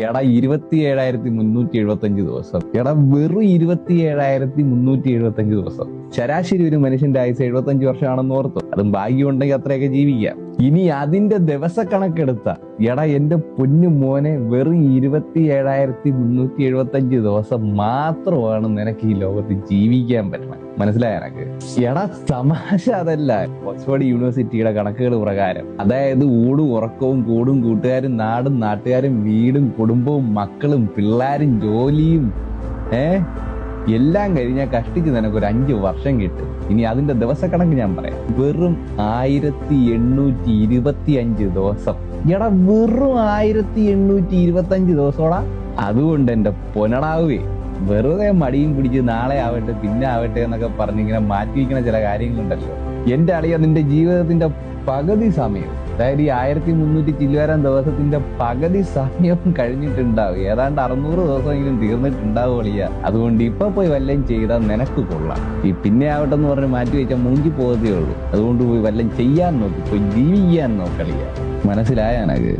എടാ 27,375 ദിവസം. എടാ വെറും 27,375 ദിവസം. ശരാശരി ഒരു മനുഷ്യന്റെ ആയുസ് 75 വർഷമാണെന്ന് ഓർത്തു. അതും ഭാഗ്യമുണ്ടെങ്കിൽ അത്രയൊക്കെ ജീവിക്കാം. ഇനി അതിന്റെ ദിവസക്കണക്കെടുത്ത എടാ എന്റെ പൊന്നു മോനെ, വെറും 27,375 ദിവസം മാത്രമാണ് നിനക്ക് ഈ ലോകത്ത് ജീവിക്കാൻ പറ്റണം. മനസ്സിലായ എനക്ക്? എടാ തമാശ അതല്ല. ഓക്സ്ഫോർഡ് യൂണിവേഴ്സിറ്റിയുടെ കണക്കുകൾ പ്രകാരം, അതായത് ഊടും ഉറക്കവും കൂടും കൂട്ടുകാരും നാടും നാട്ടുകാരും വീടും കുടുംബവും മക്കളും പിള്ളേരും ജോലിയും എല്ലാം കഴിഞ്ഞാൽ കഷ്ടിച്ച് നിനക്ക് ഒരു 5 വർഷം കിട്ടും. ഇനി അതിന്റെ ദിവസക്കണക്ക് ഞാൻ പറയാം. വെറും 1825 ദിവസം. എടാ വെറും 1825 ദിവസോടാ. അതുകൊണ്ട് എന്റെ പൊനടാവേ, വെറുതെ മടിയും പിടിച്ച് നാളെ ആവട്ടെ പിന്നെ ആവട്ടെ എന്നൊക്കെ പറഞ്ഞിങ്ങനെ മാറ്റി വയ്ക്കുന്ന ചില കാര്യങ്ങളുണ്ടല്ലോ. എന്റെ അളിയ, നിന്റെ ജീവിതത്തിന്റെ പകുതി സമയം, അതായത് ഈ 1300 ചില്ലുവാരം ദിവസത്തിന്റെ പകുതി സമയവും കഴിഞ്ഞിട്ടുണ്ടാവും. ഏതാണ്ട് 600 ദിവസമെങ്കിലും തീർന്നിട്ടുണ്ടാവും അളിയ. അതുകൊണ്ട് ഇപ്പൊ പോയി വല്ലതും ചെയ്താൽ നിനക്ക് കൊള്ളാം. ഈ പിന്നെ ആവട്ടെ എന്ന് പറഞ്ഞ് മാറ്റി വെച്ചാൽ മൂഞ്ചി പോകത്തേ ഉള്ളൂ. അതുകൊണ്ട് പോയി വല്ലതും ചെയ്യാൻ നോക്കി, പോയി ജീവിക്കാൻ നോക്കളിയ. മനസ്സിലായ എനക്ക്?